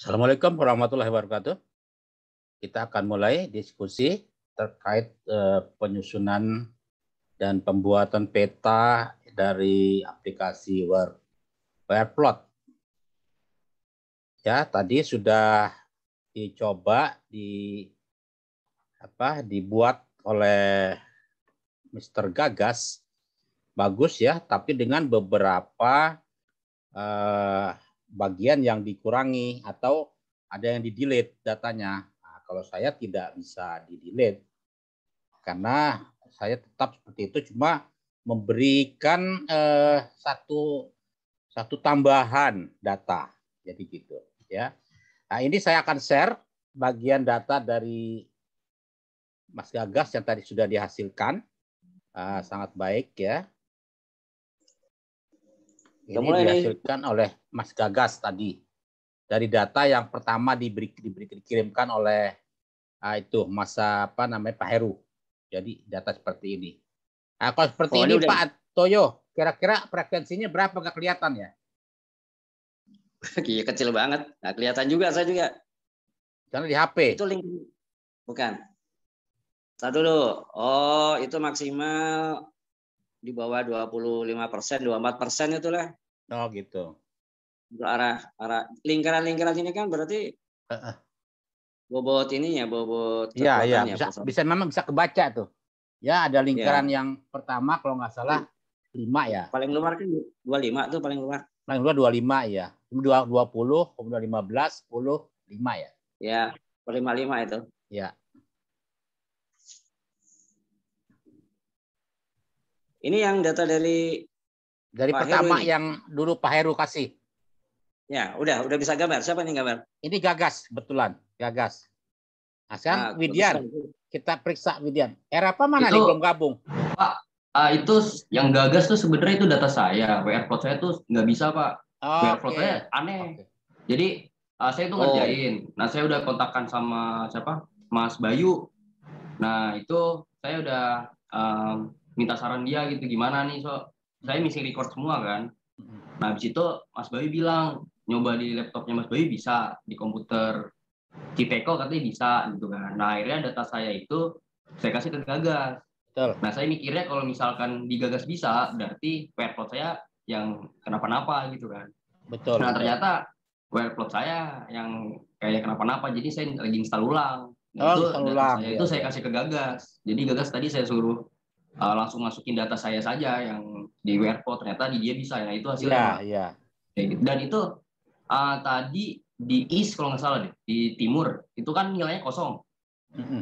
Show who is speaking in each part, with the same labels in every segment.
Speaker 1: Assalamualaikum warahmatullahi wabarakatuh. Kita akan mulai diskusi terkait penyusunan dan pembuatan peta dari aplikasi Wireplot. Ya, tadi sudah dicoba dibuat oleh Mr. Gagas, bagus ya, tapi dengan beberapa bagian yang dikurangi atau ada yang di-delete datanya. Nah, kalau saya tidak bisa di-delete karena saya tetap seperti itu, cuma memberikan satu tambahan data. Jadi gitu ya. Nah, ini saya akan share bagian data dari Mas Gagas yang tadi sudah dihasilkan. Sangat baik ya. Ini dihasilkan oleh Mas Gagas tadi. Dari data yang pertama dikirimkan oleh Mas Pak Heru. Jadi data seperti ini. Nah, kalau seperti ini Pak Toyo, kira-kira frekuensinya berapa, nggak kelihatan ya?
Speaker 2: Kecil banget, nggak kelihatan juga, saya juga.
Speaker 1: Karena di HP.
Speaker 2: Itu link, bukan. Satu dulu. Oh, itu maksimal di bawah 25%, 24% itulah.
Speaker 1: Oh gitu.
Speaker 2: Arah lingkaran-lingkaran ini kan berarti bobot ininya, bobot
Speaker 1: kekuatannya. Iya, bisa memang bisa kebaca tuh. Ya, ada lingkaran yang pertama kalau nggak salah 5 ya.
Speaker 2: Paling luar kan 25 tuh paling luar.
Speaker 1: Paling luar 25 ya. 20, kemudian 15, 10, 5 ya.
Speaker 2: Ya, 55 itu.
Speaker 1: Ya.
Speaker 2: Ini yang data dari
Speaker 1: Pak pertama Heru yang dulu Pak Heru kasih.
Speaker 2: Ya, udah bisa gambar. Siapa nih gambar?
Speaker 1: Ini Gagas, betulan. Gagas. Nah, sekarang Widian. Kita periksa Widian. apa mana
Speaker 3: itu,
Speaker 1: nih belum gabung?
Speaker 3: Pak, itu yang Gagas tuh sebenarnya itu data saya. Wireplot saya tuh nggak bisa, Pak. Wireplot saya aneh. Jadi saya tuh ngerjain. Nah, saya udah kontakkan sama siapa? Mas Bayu. Nah, itu saya udah minta saran dia gitu, gimana nih, saya misi record semua kan. Nah, habis itu Mas Bayu bilang, nyoba di laptopnya Mas Bayu bisa, di komputer Cipeko katanya bisa gitu kan. Nah, akhirnya data saya itu saya kasih ke Gagas.
Speaker 1: Betul.
Speaker 3: Nah, saya mikirnya kalau misalkan di Gagas bisa, berarti Wireplot saya yang kenapa-napa gitu kan.
Speaker 1: Betul.
Speaker 3: Nah, ternyata Wireplot saya yang kayak kenapa-napa, jadi saya lagi install ulang. Nah, itu data saya itu saya kasih ke Gagas. Jadi Gagas tadi saya suruh langsung masukin data saya saja yang di Wireplot, ternyata di dia bisa. Nah, itu hasilnya.
Speaker 1: Iya.
Speaker 3: Dan itu tadi di East kalau nggak salah deh, di timur itu kan nilainya kosong.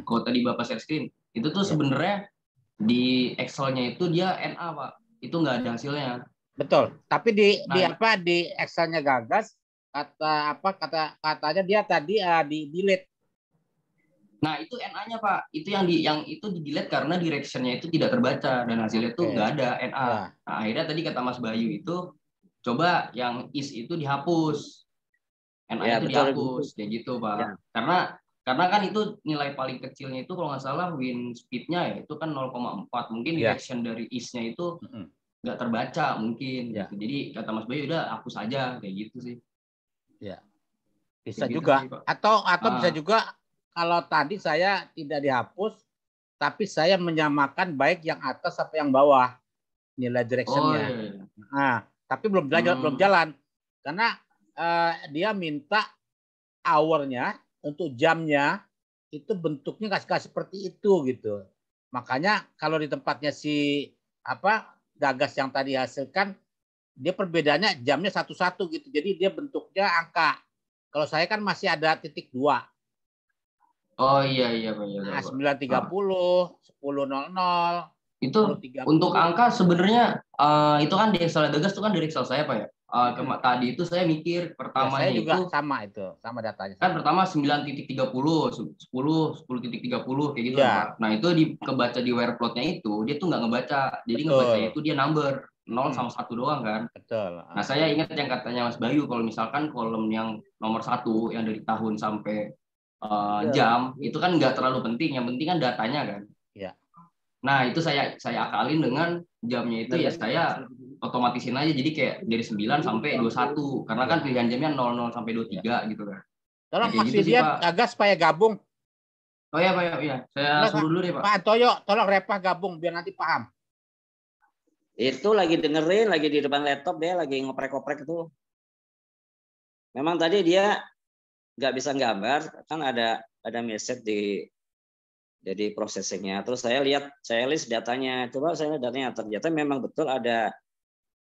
Speaker 3: Kalau tadi Bapak share screen, itu tuh sebenarnya di Excel-nya itu dia NA, Pak. Itu nggak ada hasilnya.
Speaker 1: Betul. Tapi di Excel-nya Gagas katanya dia tadi di delete.
Speaker 3: Nah, itu NA-nya, Pak. Itu yang itu di delete karena direction-nya itu tidak terbaca dan hasilnya itu nggak ada NA. Ya. Nah, akhirnya tadi kata Mas Bayu itu coba yang East itu dihapus. NA itu dihapus, kayak gitu, Pak. Ya. Karena kan itu nilai paling kecilnya itu kalau nggak salah win speed-nya ya itu kan 0,4. Mungkin direction dari East-nya itu nggak terbaca mungkin. Gitu. Jadi kata Mas Bayu udah hapus aja, kayak gitu sih.
Speaker 1: Ya. Bisa kayak juga gitu sih, atau bisa juga kalau tadi saya tidak dihapus, tapi saya menyamakan baik yang atas sampai yang bawah nilai direction-nya. Nah, tapi belum jalan karena dia minta hour-nya untuk jamnya itu bentuknya nggak seperti itu gitu. Makanya kalau di tempatnya si Gagas yang tadi hasilkan, dia perbedaannya jamnya satu-satu gitu. Jadi dia bentuknya angka. Kalau saya kan masih ada titik 2.
Speaker 3: Oh iya Pak.
Speaker 1: Nah, 9.30, 10.00.
Speaker 3: Itu 10.30. Untuk angka sebenarnya itu kan di Excel Gagas itu kan dari Excel saya, Pak ya. Tadi itu saya mikir pertamanya
Speaker 1: saya juga
Speaker 3: itu
Speaker 1: sama datanya.
Speaker 3: Kan pertama 9.30, 10.30 kayak gitu Pak. Nah, itu kebaca di Wireplot-nya itu dia tuh nggak ngebaca. Jadi ngebacanya itu dia number 0 sama 1 doang kan.
Speaker 1: Betul.
Speaker 3: Nah, saya ingat yang katanya Mas Bayu kalau misalkan kolom yang nomor 1 yang dari tahun sampai jam itu kan nggak terlalu penting. Yang penting kan datanya kan.
Speaker 1: Iya.
Speaker 3: Nah, itu saya akalin dengan jamnya itu ya saya otomatisin aja jadi kayak dari 9 sampai 21 karena kan pilihan jamnya 00 sampai 23 gitu kan.
Speaker 1: Tolong Mas
Speaker 3: gitu
Speaker 1: Fidian Gagas supaya gabung.
Speaker 3: Oh ya Pak, ya. Saya suruh dulu deh Pak.
Speaker 1: Pak Antoyo, tolong Repah gabung biar nanti paham.
Speaker 2: Itu lagi dengerin, lagi di depan laptop, dia lagi ngoprek-ngoprek itu. Memang tadi dia nggak bisa gambar, kan ada message jadi processingnya. Terus saya list datanya. Coba saya lihat datanya, ternyata memang betul ada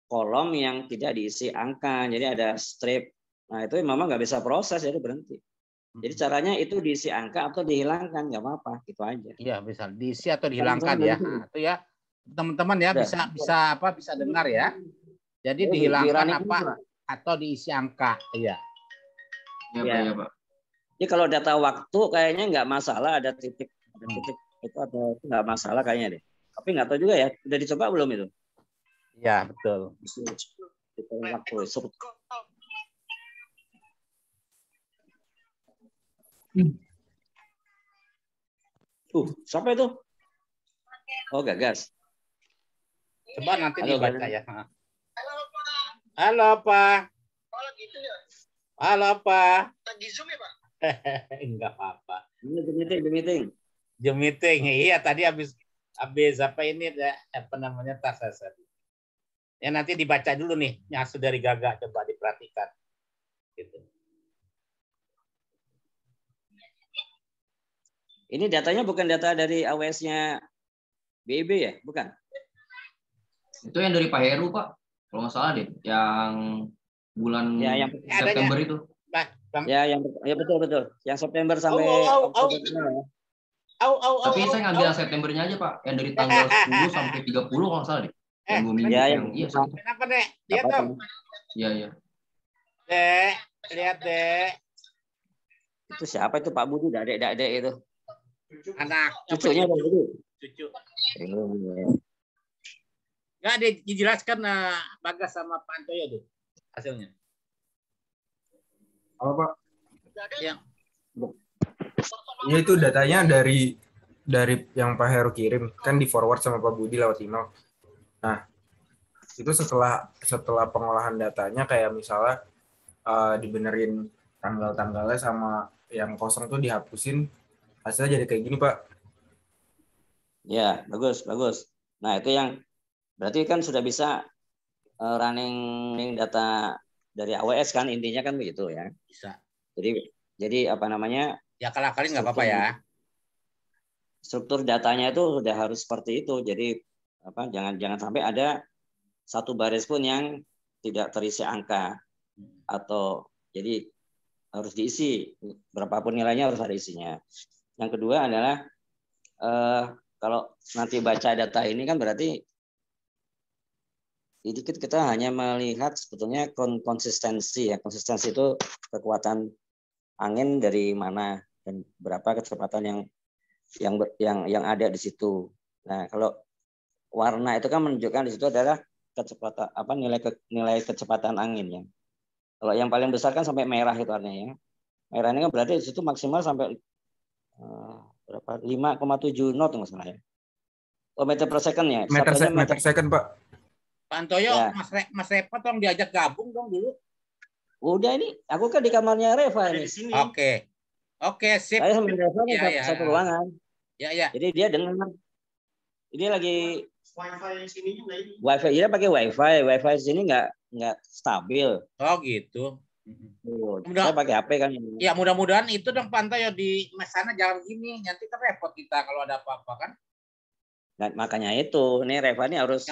Speaker 2: kolom yang tidak diisi angka, jadi ada strip. Nah itu memang nggak bisa proses, jadi berhenti. Jadi caranya itu diisi angka atau dihilangkan, nggak apa-apa, gitu aja.
Speaker 1: Iya bisa diisi atau dihilangkan ya. Nah, itu ya teman-teman ya bisa dengar ya. Jadi dihilangkan apa atau diisi angka, iya.
Speaker 2: Ya, Pak. Jadi kalau data waktu kayaknya nggak masalah, ada titik itu atau nggak masalah kayaknya deh. Tapi nggak tahu juga ya, udah dicoba belum itu?
Speaker 1: Ya betul.
Speaker 2: Waktu. Siapa itu? Oh, Gagas.
Speaker 1: Coba nanti dibaca ya. Halo, Pak.
Speaker 4: Oh, gitu ya.
Speaker 1: Halo, Pak.
Speaker 4: Di Zoom ya, Pak?
Speaker 1: Enggak apa-apa.
Speaker 2: Ini
Speaker 1: Zoom meeting. Iya, tadi habis apa ini apa namanya tas saya. Ya nanti dibaca dulu nih, nyasut dari Gaga, coba diperhatikan. Gitu.
Speaker 2: Ini datanya bukan data dari AWS-nya BIB ya? Bukan?
Speaker 3: Itu yang dari Pak Heru, Pak. Kalau nggak salah deh. Yang bulan
Speaker 2: yang
Speaker 3: September
Speaker 2: adanya.
Speaker 3: Itu.
Speaker 2: Bang. Ya betul. Yang September sampai Oktober.
Speaker 3: Tapi saya ngambil yang Septembernya aja, Pak. Yang dari tanggal 10 sampai 30 kalau nggak salah deh. Yang 2 minggu. Iya,
Speaker 1: kenapa, Dek? Lihat dong.
Speaker 3: Iya.
Speaker 1: Dek, lihat, Dek.
Speaker 2: Itu siapa itu Pak Budi? Dadek itu.
Speaker 1: Anak
Speaker 2: cucunya Bang Budi.
Speaker 1: Cucu. Nggak dijelaskan Bagas sama Pak Antoyo tuh hasilnya.
Speaker 5: Apa Pak?
Speaker 1: Yang
Speaker 5: ya itu datanya dari yang Pak Heru kirim kan di forward sama Pak Budi lewat email. Nah itu setelah pengolahan datanya kayak misalnya dibenerin tanggal-tanggalnya sama yang kosong tuh dihapusin, hasilnya jadi kayak gini Pak.
Speaker 2: Ya bagus. Nah itu yang berarti kan sudah bisa running data dari AWS kan, intinya kan begitu ya.
Speaker 1: Bisa.
Speaker 2: Jadi apa namanya?
Speaker 1: Ya kali-kali nggak apa-apa ya.
Speaker 2: Struktur datanya itu sudah harus seperti itu. Jadi jangan sampai ada satu baris pun yang tidak terisi angka atau jadi harus diisi berapapun nilainya harus ada isinya. Yang kedua adalah kalau nanti baca data ini kan berarti kita hanya melihat sebetulnya konsistensi ya. Konsistensi itu kekuatan angin dari mana dan berapa kecepatan yang ada di situ. Nah, kalau warna itu kan menunjukkan di situ adalah kecepatan nilai kecepatan angin ya. Kalau yang paling besar kan sampai merah itu artinya ya. Merah ini kan berarti di situ maksimal sampai berapa? 5,7 knot maksudnya ya. Oh, meter per second ya.
Speaker 5: Meter second Pak.
Speaker 1: Pak Antoyo, ya. Mas Reva tolong diajak gabung dong dulu.
Speaker 2: Udah ini, aku kan di kamarnya Reva di sini.
Speaker 1: Oke, sip.
Speaker 2: Saya sama Reva satu ruangan.
Speaker 1: Ya.
Speaker 2: Jadi dia dengar. Dia lagi
Speaker 4: Wi-Fi di sini juga ini.
Speaker 2: Wi-Fi dia pakai Wi-Fi. Wi-Fi di sini nggak stabil.
Speaker 1: Oh gitu.
Speaker 2: Saya pakai HP kan.
Speaker 1: Ya mudah-mudahan itu dong Pak Antoyo di sana jangan gini, nanti kan repot kita kalau ada apa-apa kan.
Speaker 2: Nah, makanya itu, nih Reva ini harus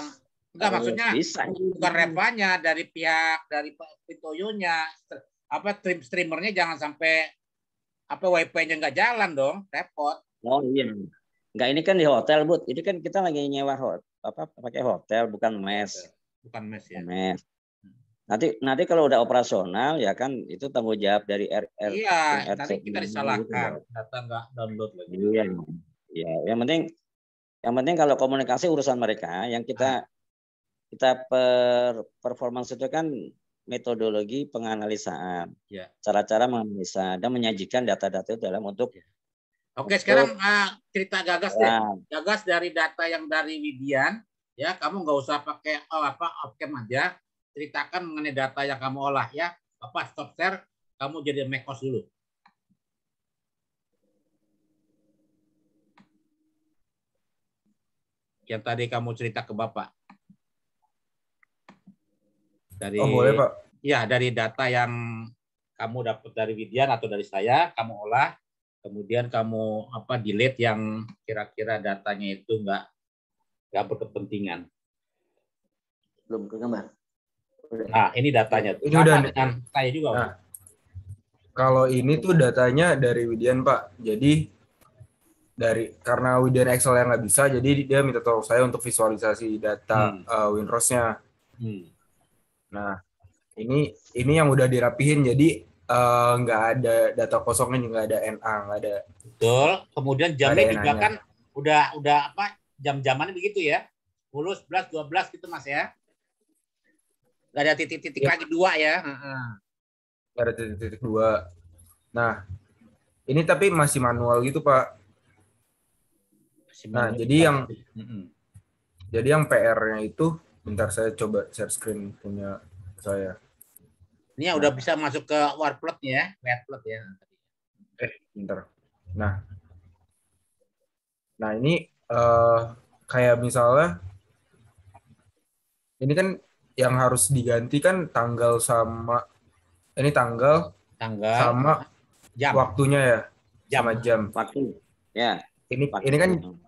Speaker 1: enggak maksudnya
Speaker 2: bisa.
Speaker 1: Bukan Revanya, dari pihak dari Pitoyonya, streamernya jangan sampai wifi-nya nggak jalan dong, repot.
Speaker 2: Oh iya. Enggak, ini kan di hotel, Bud. Ini kan kita lagi nyewa pakai hotel, bukan mes.
Speaker 1: Bukan mes ya.
Speaker 2: Mes. Nanti kalau udah operasional ya kan itu tanggung jawab dari RT.
Speaker 1: Iya, nanti kita disalahkan. Data nggak download lagi.
Speaker 2: Iya. Yang penting kalau komunikasi urusan mereka, yang kita performance itu kan metodologi penganalisaan.
Speaker 1: Ya.
Speaker 2: Cara-cara menganalisa dan menyajikan data-data itu dalam untuk.
Speaker 1: Oke, sekarang cerita Gagas deh. Gagas dari data yang dari Widian, ya kamu nggak usah pakai outcam aja. Ceritakan mengenai data yang kamu olah ya. Stop share, kamu jadi make host dulu. yang tadi kamu cerita ke Bapak? Dari,
Speaker 5: boleh Pak.
Speaker 1: Ya, dari data yang kamu dapat dari Widian atau dari saya, kamu olah, kemudian kamu delete yang kira-kira datanya itu nggak berkepentingan.
Speaker 2: Belum kegambar.
Speaker 1: Nah, ini datanya.
Speaker 5: Ini
Speaker 1: sama
Speaker 5: udah
Speaker 1: dengan saya juga.
Speaker 5: Nah, kalau ini tuh datanya dari Widian Pak. Jadi karena Widian Excel yang nggak bisa, jadi dia minta tolong saya untuk visualisasi data WinROS-nya. Nah, ini yang udah dirapihin, jadi nggak ada data kosongnya, nggak ada NA, nggak ada.
Speaker 1: Betul. Kemudian jamnya juga kan udah jam-jamannya begitu ya. 10, 11, 12 gitu Mas ya. Nggak ada titik-titik lagi 2 ya.
Speaker 5: Nggak ada titik-titik 2. Nah, ini tapi masih manual gitu Pak. Nah, jadi yang PR-nya itu, bentar saya coba share screen punya saya.
Speaker 1: Ini udah bisa masuk ke Warplot ya, Warplot ya.
Speaker 5: Bentar. Nah ini kayak misalnya ini kan yang harus diganti kan tanggal sama tanggal sama
Speaker 2: jam.
Speaker 5: Waktunya ya, sama jam.
Speaker 2: Waktu. Ya.
Speaker 5: Ini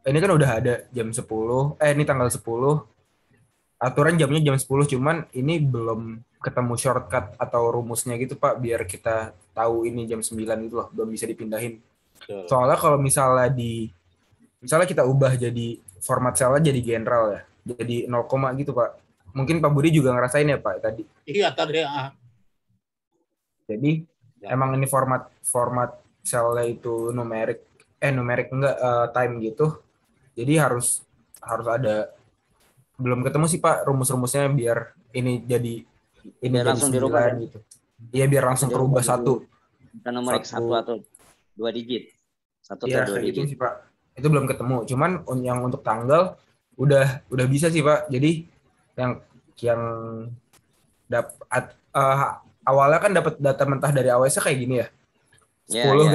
Speaker 5: kan udah ada jam 10. Ini tanggal 10. Aturan jamnya jam 10, cuman ini belum ketemu shortcut atau rumusnya gitu Pak, biar kita tahu ini jam 9 itu loh, belum bisa dipindahin. Soalnya kalau misalnya kita ubah jadi format selnya jadi general ya, jadi 0, gitu Pak. Mungkin Pak Budi juga ngerasain ya Pak tadi.
Speaker 1: Iya tadi.
Speaker 5: Jadi emang ini format selnya itu numerik enggak time gitu. Jadi harus ada, belum ketemu sih Pak rumus-rumusnya biar ini jadi
Speaker 2: biar langsung dirubah
Speaker 5: gitu. Iya, biar langsung kerubah satu.
Speaker 2: Bukan numerik 1 atau 2 digit. 1 atau 2 digit.
Speaker 5: Gitu sih Pak. Itu belum ketemu. Cuman yang untuk tanggal udah bisa sih Pak. Jadi yang awalnya kan dapat data mentah dari AWS kayak gini ya. 10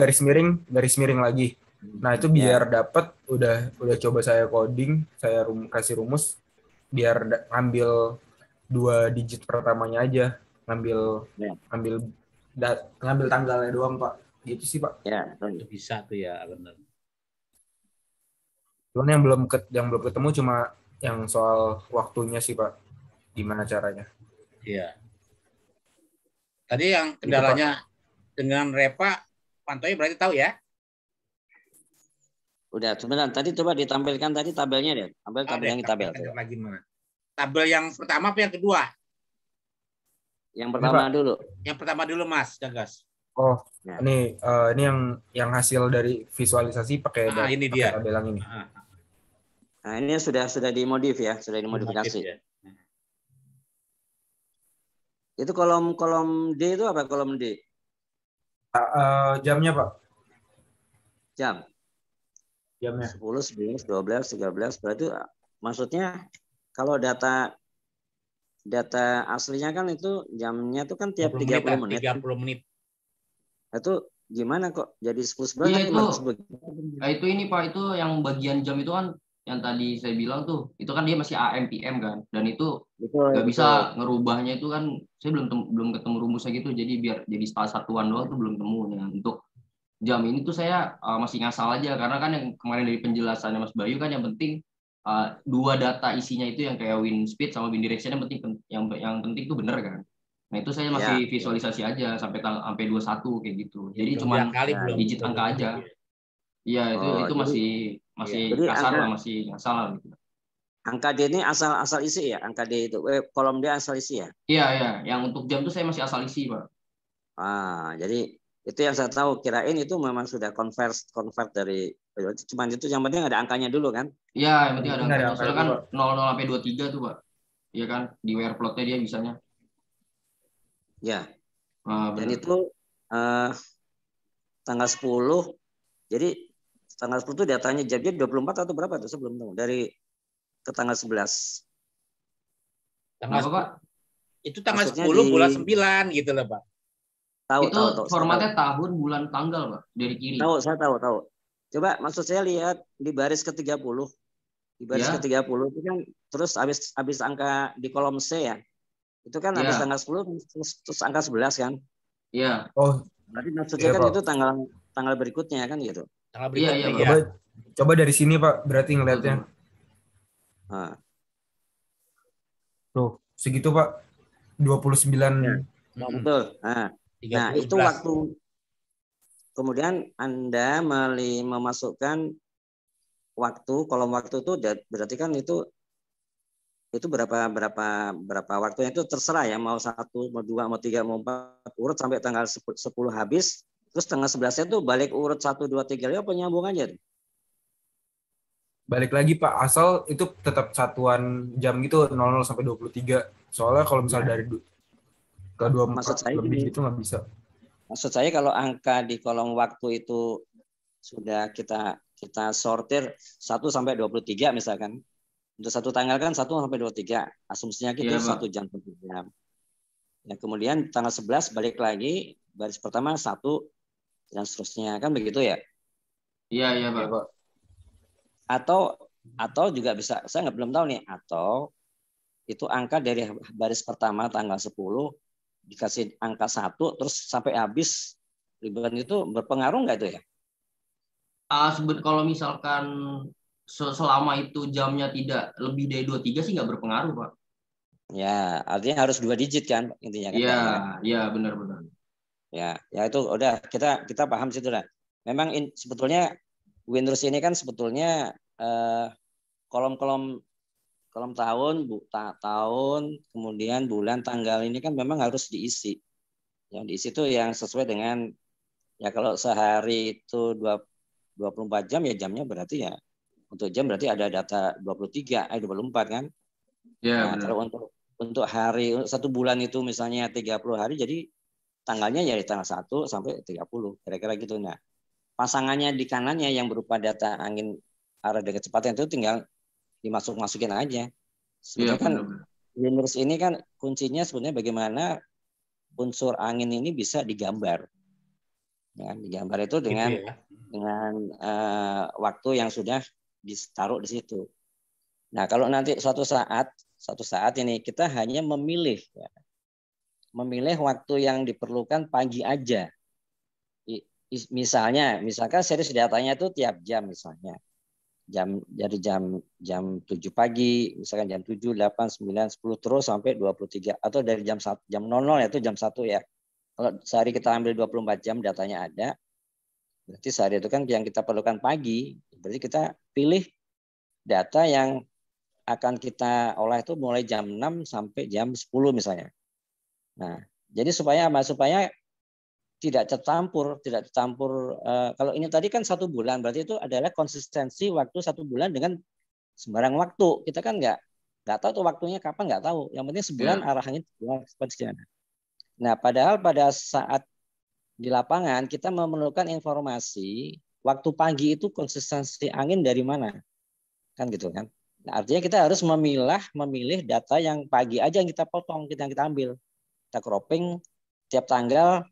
Speaker 5: garis miring lagi. Nah, itu biar dapat udah coba saya coding, saya kasih rumus biar ngambil 2 digit pertamanya aja, ngambil tanggalnya doang Pak. Gitu sih Pak.
Speaker 2: Ya,
Speaker 1: bisa tuh ya, benar.
Speaker 5: Cuman yang belum ketemu cuma yang soal waktunya sih Pak. Gimana caranya?
Speaker 1: Iya. Tadi yang kendalanya dengan Repa, Pantoy berarti tahu ya?
Speaker 2: Udah, sebentar. Tadi coba ditampilkan tadi tabelnya deh. Tabel yang tabel.
Speaker 1: Lagi mana? Tabel yang pertama apa yang kedua?
Speaker 2: Yang pertama dulu.
Speaker 1: Yang pertama dulu Mas Jagas.
Speaker 5: Oh, ya. Ini yang hasil dari visualisasi pakai
Speaker 1: ini dia
Speaker 5: tabel yang ini.
Speaker 2: Nah, ini sudah dimodif ya, sudah dimodifikasi. Ya. Itu kolom D itu apa kolom D?
Speaker 5: Jamnya Pak.
Speaker 2: Jamnya. 10, 11, 12, 13. Berarti maksudnya kalau data aslinya kan itu jamnya itu kan tiap 30 menit.
Speaker 1: 30 menit.
Speaker 2: Itu gimana kok jadi 10, 11?
Speaker 3: Iya itu ini Pak, itu yang bagian jam itu kan yang tadi saya bilang tuh, itu kan dia masih AM PM kan, dan itu nggak bisa ngerubahnya itu kan, saya belum ketemu rumusnya gitu, jadi biar jadi satuan doang tuh belum temu. Nah, untuk jam ini tuh saya masih ngasal aja, karena kan yang kemarin dari penjelasannya Mas Bayu kan yang penting 2 data isinya itu yang kayak win speed sama win direction yang penting itu bener kan. Nah itu saya masih visualisasi aja sampai 21 kayak gitu. Jadi cuma digit angka aja. Iya itu masih kasar lah, masih ngasal gitu.
Speaker 2: Angka D ini asal isi ya, angka D itu kolom D asal isi ya.
Speaker 3: Iya, yang untuk jam tuh saya masih asal isi Pak.
Speaker 2: Jadi itu yang saya tahu, kirain itu memang sudah convert dari, cuman itu yang penting ada angkanya dulu kan?
Speaker 3: Iya, yang penting ada angkanya. Soalnya kan 00 sampai 23 tuh Pak. Iya kan, di Warplotnya dia bisanya.
Speaker 2: Ya. Dan itu tanggal 10. Jadi tanggal 10 itu datanya jamnya 24 atau berapa tuh? Saya belum tahu. Dari ke tanggal 11.
Speaker 1: Tanggal apa, Pak? Itu tanggal 10 bulan 9 gitu loh, Pak.
Speaker 3: Tahu, formatnya tahun, bulan, tanggal, Pak, dari kiri.
Speaker 2: Saya tahu. Coba maksud saya lihat di baris ke-30. Di baris ke-30 itu kan terus habis angka di kolom C ya. Itu kan habis tanggal 10 terus angka 11 kan?
Speaker 3: Iya.
Speaker 5: Oh,
Speaker 2: berarti maksudnya kan
Speaker 5: Pak.
Speaker 2: itu tanggal berikutnya kan gitu.
Speaker 1: Tanggal berikutnya.
Speaker 3: Iya.
Speaker 5: Coba dari sini Pak, berarti ngelihatnya.
Speaker 2: Nah.
Speaker 5: Tuh, segitu Pak. 29.
Speaker 2: Ya. Betul. Nah, itu waktu kemudian Anda memasukkan waktu, kolom waktu itu berarti kan itu berapa waktunya itu terserah ya, mau 1, mau 2, mau 3, mau 4, urut sampai tanggal 10 habis, terus tanggal 11-nya itu balik urut 1, 2, 3, ya penyambung aja.
Speaker 5: Balik lagi Pak, asal itu tetap satuan jam gitu 00 sampai 23. Soalnya kalau misalnya dari ke 24 lebih itu nggak bisa.
Speaker 2: Maksud saya kalau angka di kolom waktu itu sudah kita sortir 1 sampai 23 misalkan. Untuk satu tanggal kan 1 sampai 23. Asumsinya gitu 1 jam per jam. Ya, kemudian tanggal 11 balik lagi, baris pertama 1 dan seterusnya. Kan begitu ya?
Speaker 3: Iya, Pak.
Speaker 2: Atau juga bisa, saya belum tahu nih, atau itu angka dari baris pertama tanggal 10 dikasih angka 1 terus sampai habis ribuan itu berpengaruh nggak itu ya?
Speaker 3: Kalau misalkan selama itu jamnya tidak lebih dari 23 sih nggak berpengaruh, Pak.
Speaker 2: Ya, artinya harus 2 digit kan intinya kan?
Speaker 3: Iya, benar-benar.
Speaker 2: Ya itu udah kita paham situ lah. Memang sebetulnya Windows ini kan sebetulnya kolom tahun, kemudian bulan, tanggal ini kan memang harus diisi. Yang diisi itu yang sesuai dengan, ya kalau sehari itu 24 jam ya jamnya berarti ya, untuk jam berarti ada data 24 kan.
Speaker 3: Ya,
Speaker 2: nah, kalau untuk hari, 1 bulan itu misalnya 30 hari, jadi tanggalnya ya di tanggal 1 sampai 30, kira-kira gitu. Nah, pasangannya di kanannya yang berupa data angin arah dan kecepatan itu tinggal dimasukin aja. Sebenarnya kan Windows ini kan kuncinya sebenarnya bagaimana unsur angin ini bisa digambar. Ya, digambar itu dengan waktu yang sudah ditaruh di situ. Nah, kalau nanti suatu saat ini kita hanya memilih waktu yang diperlukan pagi aja. Misalkan series datanya itu tiap jam misalnya. Dari jam 7 pagi, misalkan jam 7, 8, 9, 10 terus sampai 23, atau dari jam 00 itu jam 1 ya. Kalau sehari kita ambil 24 jam datanya ada, berarti sehari itu kan yang kita perlukan pagi, berarti kita pilih data yang akan kita olah itu mulai jam 6 sampai jam 10 misalnya. Nah, jadi supaya tidak tercampur. Kalau ini tadi kan 1 bulan, berarti itu adalah konsistensi waktu 1 bulan dengan sembarang waktu. Kita kan nggak tahu tuh waktunya kapan, nggak tahu. Yang penting sebulan arahnya seperti mana. Nah, padahal pada saat di lapangan kita memerlukan informasi waktu pagi itu konsistensi angin dari mana, kan gitu kan. Nah, artinya kita harus memilih data yang pagi aja yang kita potong, yang kita ambil, kita cropping tiap tanggal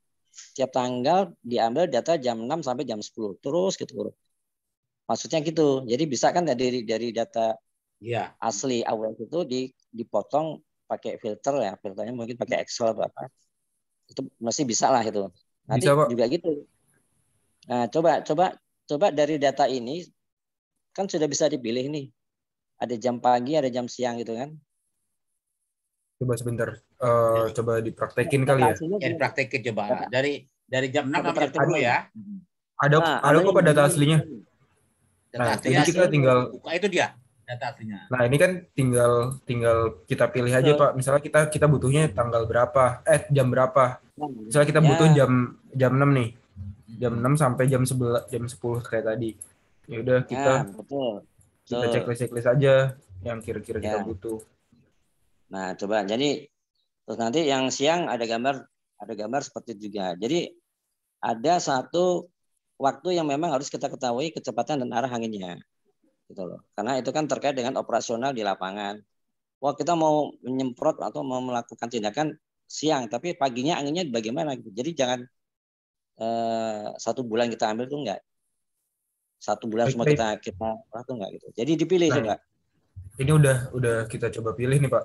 Speaker 2: diambil data jam 6 sampai jam 10 terus gitu. Maksudnya gitu. Jadi bisa kan dari data asli awal itu dipotong pakai filter ya, filternya mungkin pakai Excel atau apa. Itu masih bisa lah itu. Nanti bisa, juga gitu. Nah, coba dari data ini kan sudah bisa dipilih nih. Ada jam pagi, ada jam siang gitu kan.
Speaker 5: Coba sebentar. Coba dipraktekin kali ya.
Speaker 1: Dipraktekin coba. Dari jam 6 sampai jam 10 ya.
Speaker 5: Ada kok data aslinya. Nah, jadi kita tinggal
Speaker 1: buka itu dia data aslinya.
Speaker 5: Nah, ini kan tinggal kita pilih aja Pak. Misalnya kita butuhnya tanggal berapa, jam berapa. Misalnya kita butuh jam 6 nih. Jam 6 sampai jam 11, jam 10 kayak tadi. Ya udah kita checklist aja yang kira-kira kita butuh.
Speaker 2: Nah, coba jadi terus nanti yang siang ada gambar seperti itu juga. Jadi ada satu waktu yang memang harus kita ketahui kecepatan dan arah anginnya. Gitu loh. Karena itu kan terkait dengan operasional di lapangan. Wah, kita mau menyemprot atau mau melakukan tindakan siang, tapi paginya anginnya bagaimana gitu. Jadi jangan 1 bulan kita ambil tuh enggak. 1 bulan semua kita tuh enggak gitu. Jadi dipilih coba.
Speaker 5: ini udah kita coba pilih nih Pak.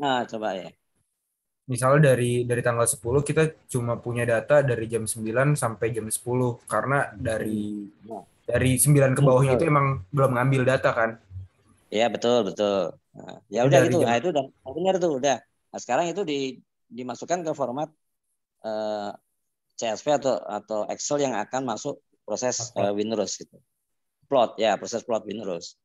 Speaker 2: Nah, coba ya.
Speaker 5: Misalnya dari tanggal 10 kita cuma punya data dari jam 9 sampai jam 10 karena dari 9 ke bawahnya itu emang belum ngambil data kan.
Speaker 2: Iya, betul. Nah, ya udah gitu. Nah, itu udah benar tuh, udah. Nah, sekarang itu dimasukkan ke format CSV atau Excel yang akan masuk proses Winrose gitu. Plot ya, proses plot Winrose.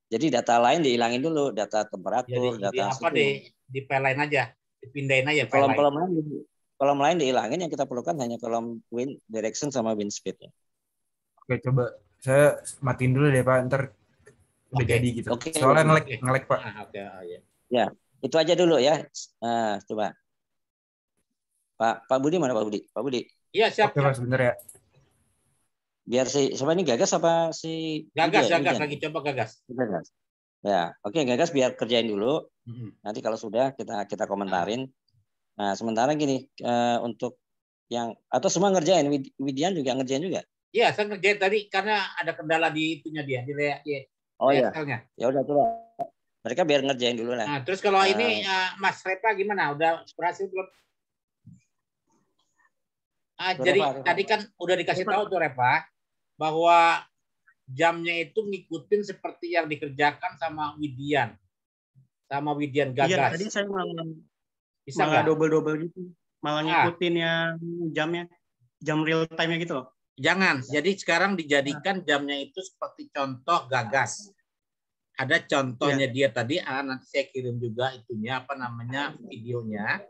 Speaker 2: Jadi data lain dihilangin dulu, data temperatur, data
Speaker 1: apa di file lain aja, dipindahin aja
Speaker 2: kolom lain dihilangin, yang kita perlukan hanya kolom wind direction sama wind speed.
Speaker 5: Oke, coba saya matiin dulu deh Pak, ntar udah jadi gitu. Soalnya ngelek Pak.
Speaker 2: Ya, itu aja dulu ya. Coba. Pak Budi mana Pak Budi? Pak Budi.
Speaker 1: Iya, siap.
Speaker 5: Oke Pak, sebentar ya.
Speaker 2: Biar siapa ini Gagas apa si
Speaker 1: Gagas lagi coba Gagas.
Speaker 2: Ya, oke Gagas biar kerjain dulu. Nanti kalau sudah kita komentarin. Nah, sementara gini untuk yang atau semua ngerjain, Widian juga ngerjain juga.
Speaker 1: Iya, saya ngerjain tadi karena ada kendala di itunya dia di
Speaker 2: Excel-nya. Ya udah coba. Mereka biar ngerjain dulu lah.
Speaker 1: Nah, terus kalau ini Mas Repa gimana? Udah berhasil belum? Jadi tadi kan udah dikasih tahu tuh Repa bahwa jamnya itu ngikutin seperti yang dikerjakan sama Widian Gagas.
Speaker 4: Iya, tadi saya malah double gitu, malah ngikutin yang jamnya, jam real time-nya gitu loh.
Speaker 1: Jangan, jadi sekarang dijadikan jamnya itu seperti contoh Gagas. Ada contohnya dia tadi, nanti saya kirim juga itunya, videonya.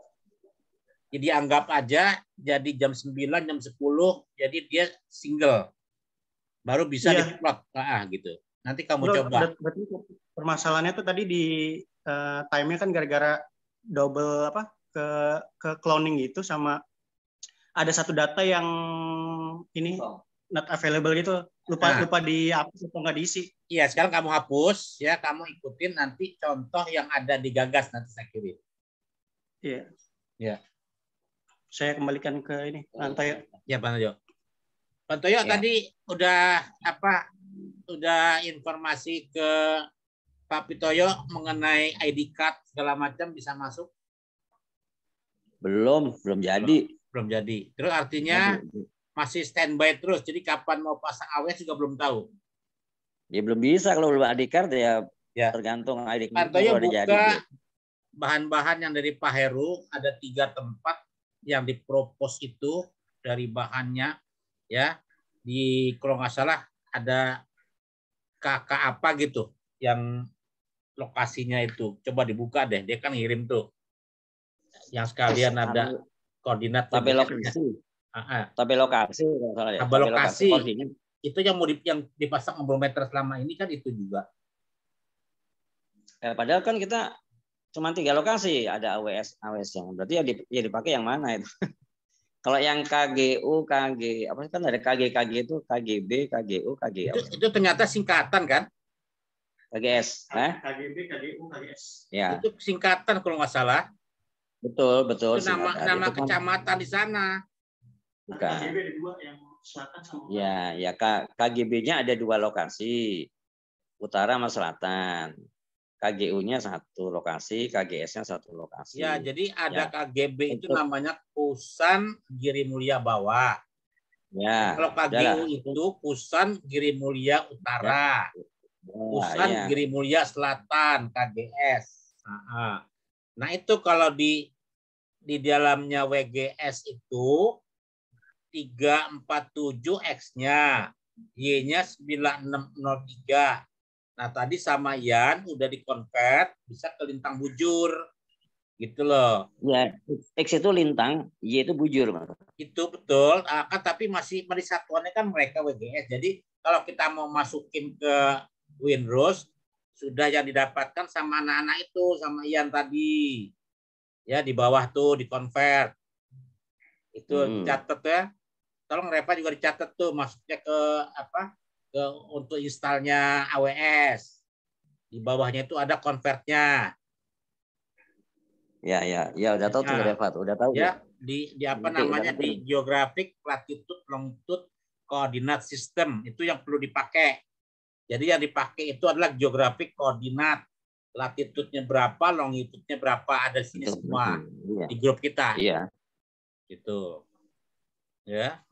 Speaker 1: Jadi anggap aja jadi jam 9, jam 10, jadi dia single. Baru bisa diplot gitu. Nanti kamu coba.
Speaker 4: Berarti permasalahannya tuh tadi di time-nya kan gara-gara double ke cloning gitu, sama ada satu data yang ini not available gitu, lupa dihapus atau nggak diisi.
Speaker 1: Iya, sekarang kamu hapus ya, kamu ikutin nanti contoh yang ada di Gagas, nanti saya kirim.
Speaker 4: Iya.
Speaker 1: Ya.
Speaker 4: Saya kembalikan ke ini Pantoyo.
Speaker 1: Ya, Pantoyo tadi udah informasi ke Pak Pitoyo mengenai ID card segala macam bisa masuk?
Speaker 2: Belum jadi.
Speaker 1: Belum jadi. Terus artinya masih standby terus. Jadi kapan mau pasang AWS juga belum tahu.
Speaker 2: Ya belum bisa kalau belum ID card ya tergantung ID card.
Speaker 1: Pantoyo buka bahan-bahan yang dari Pak Heru, ada 3 tempat yang dipropos itu dari bahannya ya. Kalau nggak salah ada KK apa gitu yang lokasinya itu. Coba dibuka deh, dia kan ngirim tuh. Yang sekalian ada koordinat
Speaker 2: tabel lokasi. Tabel lokasi.
Speaker 1: Tabel lokasi. Itu yang mau yang dipasang ombrometer selama ini kan itu juga.
Speaker 2: Padahal kan kita cuma 3 lokasi, ada AWS yang berarti ya dipakai yang mana itu? Kalau yang KGU, KG apa kan ada KG itu KGB, KGU, KG.
Speaker 1: Itu ternyata singkatan kan?
Speaker 2: KGS,
Speaker 4: KGB, KGU, KGS.
Speaker 2: Ya.
Speaker 1: Itu singkatan kalau nggak salah.
Speaker 2: Betul.
Speaker 1: Itu nama kecamatan di sana.
Speaker 2: Bukan.
Speaker 4: KGB ada 2 yang selatan sama.
Speaker 2: Ya KGB-nya ada 2 lokasi, utara sama selatan. KGU-nya 1 lokasi, KGS-nya 1 lokasi.
Speaker 1: Ya, jadi ada KGB itu namanya Kusan Giri Mulia Bawah.
Speaker 2: Ya.
Speaker 1: Kalau KGU itu Kusan Giri Mulia Utara. Kusan Giri Mulia Selatan, KGS. Nah, itu kalau di dalamnya WGS itu 347 X-nya, Y-nya 9603. Nah, tadi sama Ian udah dikonvert bisa ke lintang bujur. Gitu loh.
Speaker 2: Ya, X itu lintang, Y itu bujur.
Speaker 1: Itu betul. Tapi masih satuannya kan mereka WGS. Jadi kalau kita mau masukin ke Winrose, sudah yang didapatkan sama anak-anak itu, sama Ian tadi. Ya, di bawah tuh dikonvert. Itu dicatat ya. Tolong Repa juga dicatat tuh, masuknya ke untuk installnya AWS. Di bawahnya itu ada convertnya.
Speaker 2: Ya, udah tahu tuh Repa, udah tahu.
Speaker 1: Ya, di geographic latitude longitude coordinate system itu yang perlu dipakai. Jadi yang dipakai itu adalah geographic coordinate. latitude-nya berapa, longitude-nya berapa, ada di sini semua di grup kita.
Speaker 2: Iya.
Speaker 1: Gitu. Ya.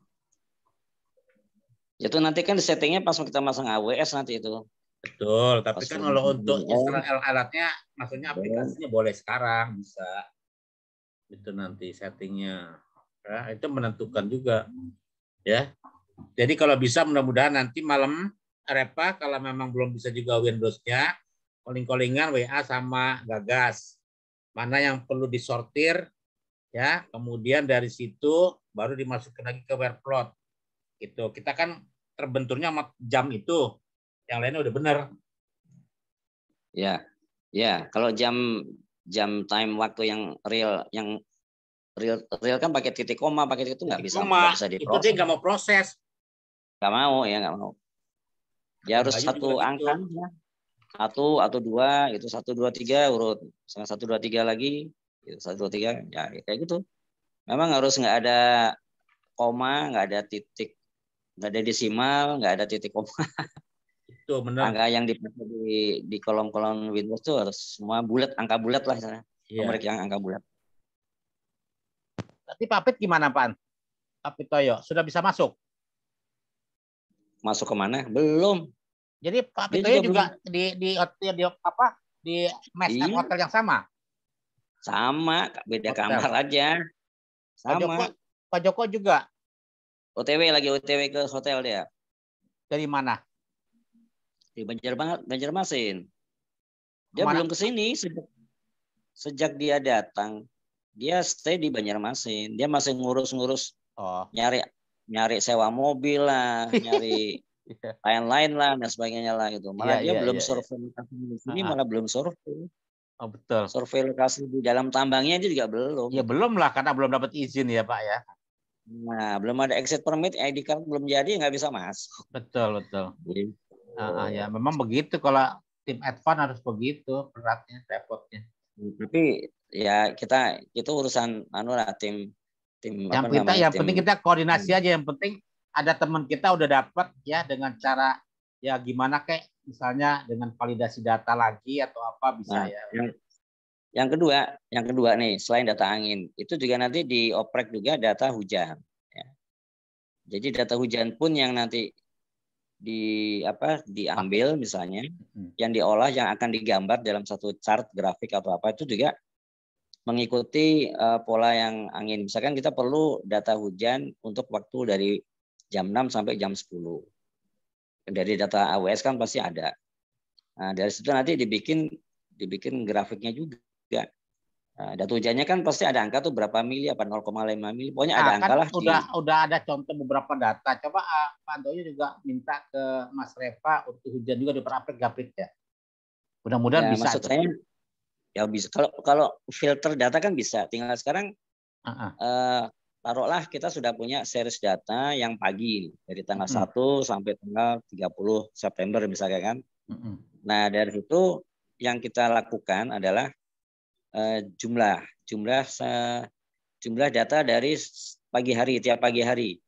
Speaker 2: Itu nanti kan settingnya pas kita masang AWS nanti itu.
Speaker 1: Betul, tapi kan kalau untuk install alatnya, maksudnya aplikasinya boleh sekarang, bisa. Itu nanti settingnya. Ya, itu menentukan juga. Ya. Jadi kalau bisa mudah-mudahan nanti malam Repa kalau memang belum bisa juga Windows-nya, calling-callingan WA sama Gagas. Mana yang perlu disortir, ya, kemudian dari situ baru dimasukkan lagi ke Wordplot. Gitu. Kita kan terbenturnya sama jam itu. Yang lainnya udah benar.
Speaker 2: Ya. Ya, kalau jam time waktu yang real kan pakai titik koma, pakai itu nggak bisa diproses.
Speaker 1: Itu dia nggak mau proses.
Speaker 2: Nggak mau, ya nggak mau. Ya harus satu angka, ya. 1 atau 2, itu 1, 2, 3 urut. Misalnya 1, 2, 3 lagi, itu 1, 2, 3, ya kayak gitu. Memang harus nggak ada koma, nggak ada titik, nggak ada desimal, nggak ada titik koma.
Speaker 1: Itu benar.
Speaker 2: Angka yang dipakai di kolom-kolom Windows itu harus semua bulat, angka bulat lah misalnya. Nomor yang angka bulat.
Speaker 1: Tapi Pak Pit gimana, Pak? Pak Pitoyo sudah bisa masuk?
Speaker 2: Masuk kemana? Belum.
Speaker 1: Jadi Pak Pitoyo juga di mes hotel yang sama?
Speaker 2: Sama, beda hotel. Kamar aja. Sama.
Speaker 1: Pak Joko juga?
Speaker 2: lagi OTW ke hotel dia.
Speaker 1: Dari mana?
Speaker 2: Di Banjarmasin. Dia belum ke sini sejak dia datang. Dia stay di Banjarmasin. Dia masih ngurus-ngurus nyari sewa mobil lah, nyari lain-lain lah dan sebagainya lah gitu. Malah dia belum survei lokasi di sini, malah belum survei.
Speaker 1: Oh, betul.
Speaker 2: Survei lokasi di dalam tambangnya itu juga belum.
Speaker 1: Ya belum lah karena belum dapat izin ya Pak ya.
Speaker 2: Nah, belum ada exit permit, ID card belum jadi, nggak bisa masuk.
Speaker 1: Betul. Ya memang begitu, kalau tim advance harus begitu beratnya, repotnya.
Speaker 2: Tapi ya kita itu urusan tim
Speaker 1: yang penting kita koordinasi aja, yang penting ada teman kita udah dapat ya dengan cara ya gimana kayak misalnya dengan validasi data lagi atau apa bisa ya.
Speaker 2: Yang kedua nih, selain data angin, itu juga nanti dioprek juga data hujan. Ya. Jadi data hujan pun yang nanti diambil misalnya, yang diolah, yang akan digambar dalam satu chart grafik atau apa, itu juga mengikuti pola yang angin. Misalkan kita perlu data hujan untuk waktu dari jam 6 sampai jam 10. Dari data AWS kan pasti ada. Nah, dari situ nanti dibikin grafiknya juga. Nah, data hujannya kan pasti ada angka tuh berapa mili, apa 0,5 mili. Pokoknya ada angka lah.
Speaker 1: Udah ada contoh beberapa data. Coba Pak Antoyo juga minta ke Mas Reva untuk hujan juga diperaplik ya. Mudah-mudahan bisa.
Speaker 2: Maksud saya ya bisa. Kalau filter data kan bisa. Tinggal sekarang taruhlah kita sudah punya series data yang pagi dari tanggal 1 sampai tanggal 30 September misalnya kan. Nah, dari situ yang kita lakukan adalah jumlah data dari tiap pagi hari.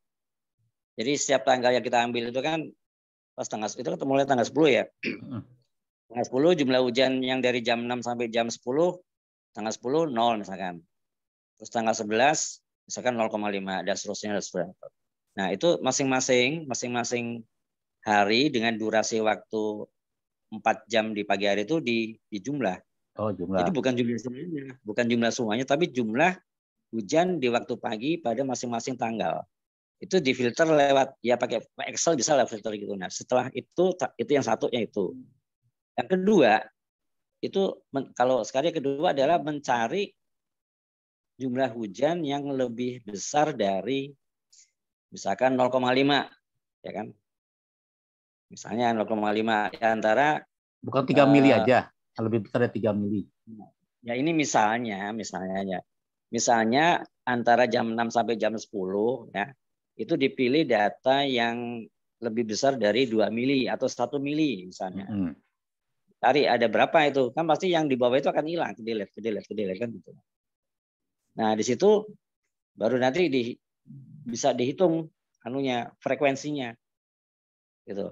Speaker 2: Jadi setiap tanggal yang kita ambil itu kan pas itu kan mulai tanggal 10 ya. Tanggal 10 jumlah hujan yang dari jam 6 sampai jam 10, tanggal 10 0 misalkan. Terus tanggal 11 misalkan 0,5 dan seterusnya. Nah, itu masing-masing hari dengan durasi waktu 4 jam di pagi hari itu dijumlah.
Speaker 1: Oh, jumlah.
Speaker 2: Jadi bukan jumlah semuanya, tapi jumlah hujan di waktu pagi pada masing-masing tanggal. Itu difilter lewat pakai Excel bisa lah filter gitu. Nah, setelah itu yang satunya itu. Yang kedua itu kalau sekali kedua adalah mencari jumlah hujan yang lebih besar dari misalkan 0,5 ya kan. Misalnya 0,5 antara
Speaker 1: bukan 3 mili aja, yang lebih besar dari 3 mili.
Speaker 2: Ya ini misalnya antara jam 6 sampai jam 10 ya. Itu dipilih data yang lebih besar dari 2 mili atau 1 mili misalnya. Cari ada berapa itu. Kan pasti yang di bawah itu akan hilang, ke delete kan gitu. Nah, di situ baru nanti bisa dihitung frekuensinya. Gitu.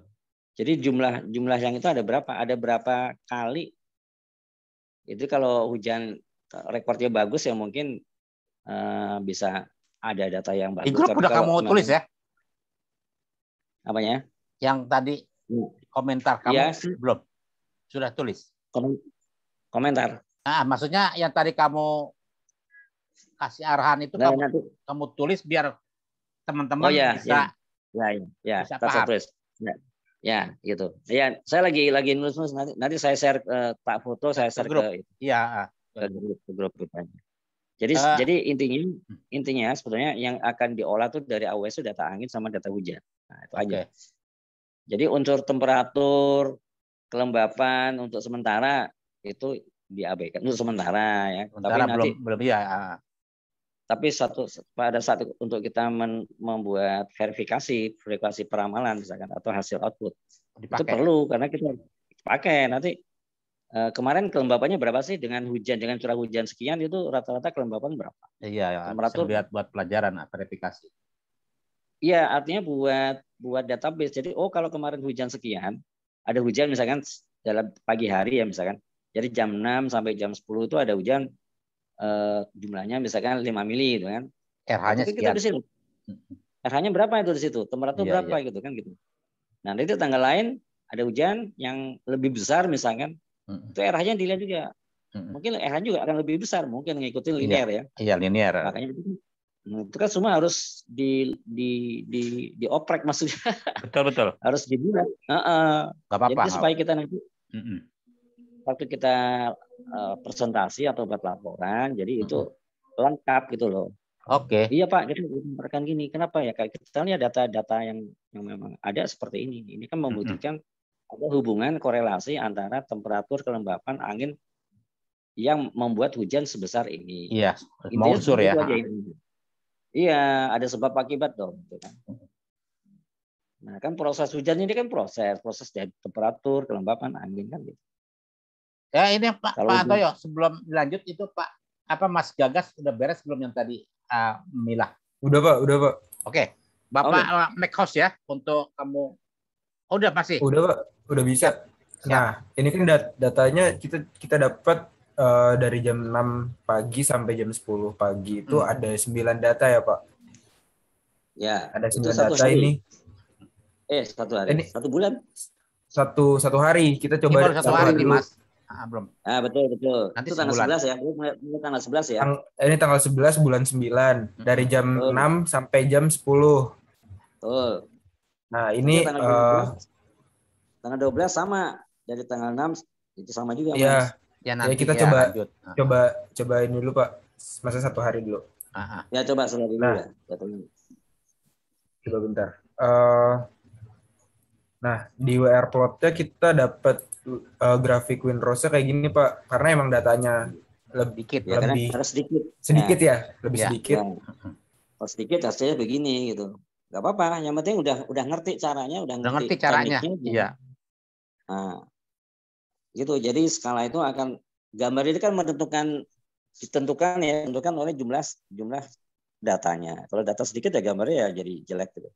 Speaker 2: Jadi jumlah yang itu ada berapa? Ada berapa kali Itu kalau hujan rekornya bagus ya mungkin bisa ada data yang bagus.
Speaker 1: Di grup
Speaker 2: tapi
Speaker 1: udah
Speaker 2: kalau
Speaker 1: kamu tulis ya?
Speaker 2: Apanya?
Speaker 1: Yang tadi komentar kamu
Speaker 2: ya,
Speaker 1: belum? Sudah tulis?
Speaker 2: Komentar.
Speaker 1: Nah, maksudnya yang tadi kamu kasih arahan itu nanti kamu tulis biar teman-teman bisa
Speaker 2: bisa
Speaker 1: paham.
Speaker 2: Tulis. Ya, gitu. Ya, saya lagi nulis nanti saya share Pak foto, saya share ke grup kita. Jadi intinya sebenarnya yang akan diolah tuh dari AWS itu data angin sama data hujan. Nah, itu aja. Jadi unsur temperatur, kelembapan untuk sementara itu diabaikan untuk sementara ya. Tapi nanti
Speaker 1: belum ya.
Speaker 2: Tapi pada saat untuk kita membuat verifikasi peramalan misalkan atau hasil output itu perlu karena kita pakai nanti kemarin kelembapannya berapa sih dengan curah hujan sekian itu rata-rata kelembapan berapa?
Speaker 1: Iya, temperatur lihat buat pelajaran verifikasi.
Speaker 2: Iya, artinya buat database. Jadi kalau kemarin hujan sekian, ada hujan misalkan dalam pagi hari ya misalkan. Jadi jam 6 sampai jam 10 itu ada hujan jumlahnya misalkan 5 mili gitu kan.
Speaker 1: RH-nya sekian.
Speaker 2: RH-nya berapa itu di situ? Temperatur berapa gitu kan gitu. Nah, itu tanggal lain ada hujan yang lebih besar misalkan. Itu RH-nya dilihat juga. Mungkin RH juga akan lebih besar, mungkin ngikutin linear ya.
Speaker 1: Iya, linear.
Speaker 2: Makanya itu kan semua harus dioprek maksudnya.
Speaker 1: Betul.
Speaker 2: Harus dibuat. Jadi supaya kita nanti waktu kita presentasi atau buat laporan, jadi itu lengkap gitu loh.
Speaker 1: Oke.
Speaker 2: Iya Pak, kita merekan gini. Kenapa ya? Kayak kita lihat data-data yang memang ada seperti ini. Ini kan membuktikan ada hubungan korelasi antara temperatur, kelembapan, angin yang membuat hujan sebesar ini.
Speaker 1: Iya, mau unsur ya.
Speaker 2: Iya, ada sebab akibat dong. Nah, kan proses hujan ini kan proses dari temperatur, kelembapan, angin kan gitu.
Speaker 1: Ya ini Pak Antoyo, sebelum dilanjut itu Mas Gagas udah beres belum yang tadi memilah?
Speaker 5: Udah Pak.
Speaker 1: Oke. Bapak make host ya untuk kamu. Udah masih?
Speaker 5: Udah Pak, udah bisa. Siap. Nah, ini kan datanya kita dapat dari jam 6 pagi sampai jam 10 pagi itu ada 9 data ya Pak?
Speaker 2: Ya.
Speaker 5: Ada 9 data ini.
Speaker 2: Satu hari.
Speaker 5: Ini,
Speaker 2: 1 bulan.
Speaker 5: Satu hari kita coba.
Speaker 1: Ini baru 1 hari nih Mas. Belum.
Speaker 2: Betul.
Speaker 1: Nanti
Speaker 2: itu tanggal 11 ya. Ini tanggal 11 ya.
Speaker 5: Ini tanggal 11 bulan 9 dari jam 6 sampai jam 10.
Speaker 2: Betul.
Speaker 5: Nah, ini
Speaker 2: tanggal 12 sama dari tanggal 6 itu sama juga
Speaker 5: Mas.
Speaker 1: Ya nanti
Speaker 5: kita coba ini dulu Pak. Masa 1 hari dulu.
Speaker 2: Ya coba sehari dulu ya.
Speaker 5: Coba bentar. Nah, di WR plotnya kita dapat grafik windrose kayak gini Pak, karena emang datanya lebih sedikit ya, lebih sedikit.
Speaker 2: Kalau sedikit hasilnya begini gitu, nggak apa-apa. Yang penting udah ngerti caranya, udah ngerti
Speaker 1: caranya. Iya.
Speaker 2: Nah, gitu. Jadi skala itu akan gambar ini kan ditentukan oleh jumlah datanya. Kalau data sedikit ya gambarnya ya jadi jelek gitu.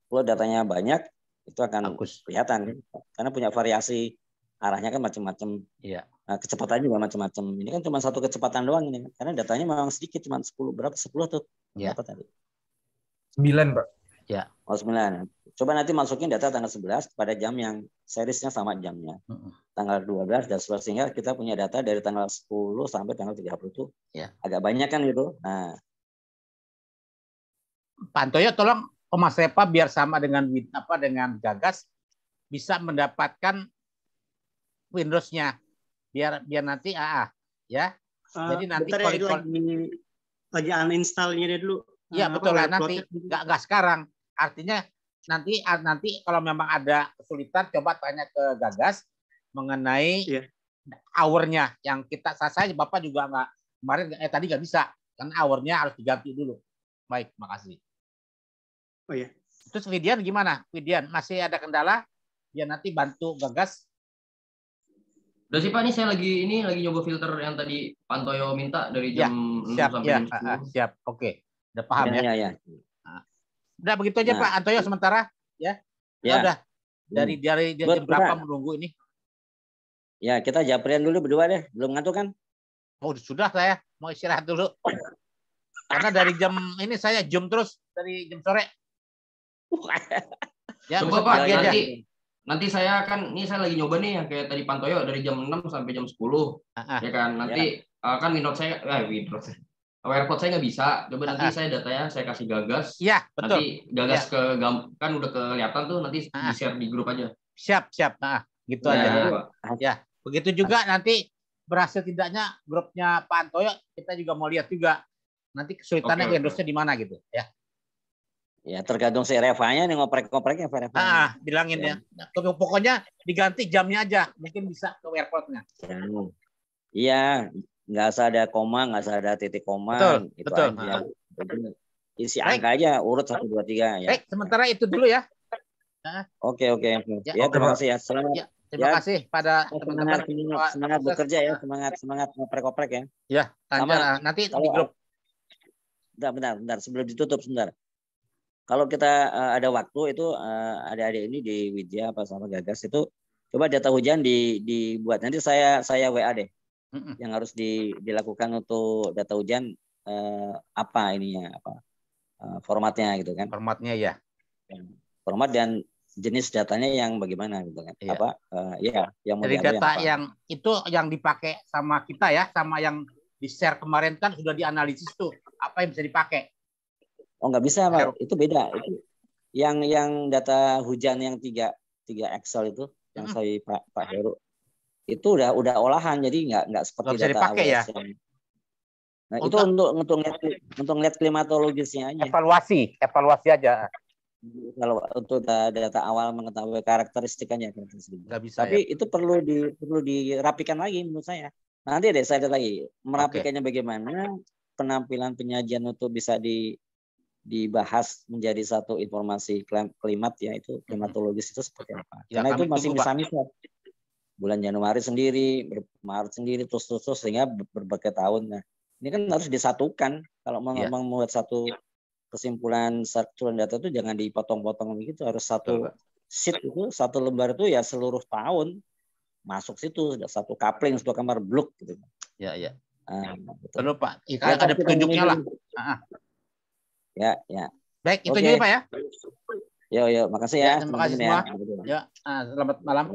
Speaker 2: Kalau datanya banyak itu akan kelihatan karena punya variasi arahnya kan macam-macam.
Speaker 1: Iya.
Speaker 2: Nah, kecepatannya juga macam-macam. Ini kan cuma satu kecepatan doang ini karena datanya memang sedikit, cuma 10 tuh.
Speaker 1: Ya.
Speaker 2: Berapa tadi?
Speaker 5: 9 Pak.
Speaker 2: Ya. 9. Coba nanti masukin data tanggal 11 pada jam yang seriesnya sama jamnya. Tanggal 12 dan sehingga kita punya data dari tanggal 10 sampai tanggal 30 itu agak banyak kan gitu. Nah,
Speaker 1: Pak Antoyo tolong Mas Repa biar sama dengan Gagas bisa mendapatkan Windows-nya biar nanti ya. Jadi nanti
Speaker 4: lagi uninstall-nya dulu.
Speaker 1: Iya betul lah nanti nggak sekarang. Artinya nanti kalau memang ada kesulitan coba tanya ke Gagas mengenai hour-nya yang saya Bapak juga nggak kemarin tadi nggak bisa karena hour-nya harus diganti dulu. Baik, makasih.
Speaker 4: Oh ya.
Speaker 1: Terus Widian gimana? Widian masih ada kendala? Dia nanti bantu Gagas.
Speaker 3: Udah sih Pak, ini saya lagi nyoba filter yang tadi Pak Antoyo minta dari jam 6 sampai jam 10.
Speaker 1: Siap, oke. Udah paham ya?
Speaker 2: Ya.
Speaker 1: Nah, udah begitu aja Pak Antoyo sementara ya. Udah. Dari jam berapa menunggu ini?
Speaker 2: Ya, kita japrian dulu berdua deh. Belum ngantuk kan?
Speaker 1: Oh, sudah saya mau istirahat dulu. Karena dari jam ini saya Zoom terus dari jam sore.
Speaker 3: Ya, coba Pak, nanti saya kan, ini saya lagi nyoba nih yang kayak tadi Pantoyo dari jam 6 sampai jam 10. Ya kan, nanti kan Windows saya, WearPod saya nggak bisa. Coba nanti saya datanya saya kasih Gagas.
Speaker 1: Iya, betul.
Speaker 3: Nanti Gagas kan udah kelihatan tuh, nanti di-share di grup aja.
Speaker 1: Siap. Nah, gitu aja. Ya, begitu juga nanti berhasil tidaknya grupnya Pak Antoyo, kita juga mau lihat juga nanti kesulitannya Windows-nya di mana gitu ya.
Speaker 2: Ya tergantung si Revanya nih ngoprek-ngopreknya Reva.
Speaker 1: Bilangin ya. Pokoknya diganti jamnya aja, mungkin bisa ke WearPod-nya.
Speaker 2: Iya, nggak usah ada koma, nggak usah ada titik koma.
Speaker 1: Betul.
Speaker 2: Aja. Isi angka aja urut 1 2 3 ya.
Speaker 1: Baik, sementara itu dulu ya.
Speaker 2: Oke. Ya, terima kasih ya. Selamat.
Speaker 1: Ya, terima kasih pada teman-teman.
Speaker 2: Semangat bekerja ya, semangat ngoprek-ngoprek ya.
Speaker 1: Ya, nanti di grup.
Speaker 2: Bentar, sebelum ditutup sebentar. Kalau kita ada waktu itu adik-adik ini di Widya apa sama Gagas itu coba data hujan dibuat. Nanti saya WA deh. Yang harus dilakukan untuk data hujan apa ininya formatnya gitu kan.
Speaker 1: Formatnya ya.
Speaker 2: Format dan jenis datanya yang bagaimana gitu kan.
Speaker 1: Iya. Yang dari data yang itu yang dipakai sama kita ya, sama yang di-share kemarin kan sudah dianalisis tuh apa yang bisa dipakai.
Speaker 2: Oh nggak bisa Pak, itu beda. Itu yang data hujan yang 3 Excel itu yang saya Pak Heru itu udah olahan, jadi nggak seperti
Speaker 1: bisa
Speaker 2: data
Speaker 1: dipakai ya.
Speaker 2: Nah itu untuk lihat klimatologisnya aja.
Speaker 1: Evaluasi aja.
Speaker 2: Kalau untuk data awal mengetahui karakteristiknya
Speaker 1: nggak bisa.
Speaker 2: Tapi itu perlu dirapikan lagi menurut saya. Nanti deh saya lihat lagi merapikannya bagaimana, penampilan penyajian untuk bisa dibahas menjadi satu informasi klimat ya, itu klimatologis itu seperti apa. Karena itu masih bisa bulan Januari sendiri, Maret sendiri terus sehingga berbagai tahun. Nah, ini kan harus disatukan kalau memang membuat satu kesimpulan satu data itu jangan dipotong-potong begitu, harus satu sheet itu, satu lembar itu ya seluruh tahun masuk situ, satu coupling, satu kamar blok gitu.
Speaker 1: Ya. Betul Pak. Ada petunjuknya lah.
Speaker 2: Ya.
Speaker 1: Baik, itu aja Pak ya.
Speaker 2: Yo, makasih ya.
Speaker 1: Terima kasih semua. Ya, selamat malam.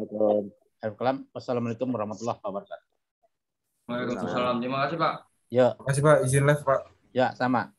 Speaker 1: Wassalamualaikum warahmatullahi wabarakatuh.
Speaker 3: Waalaikumsalam. Terima kasih Pak.
Speaker 1: Ya.
Speaker 5: Terima kasih Pak, izin live Pak.
Speaker 1: Ya, sama.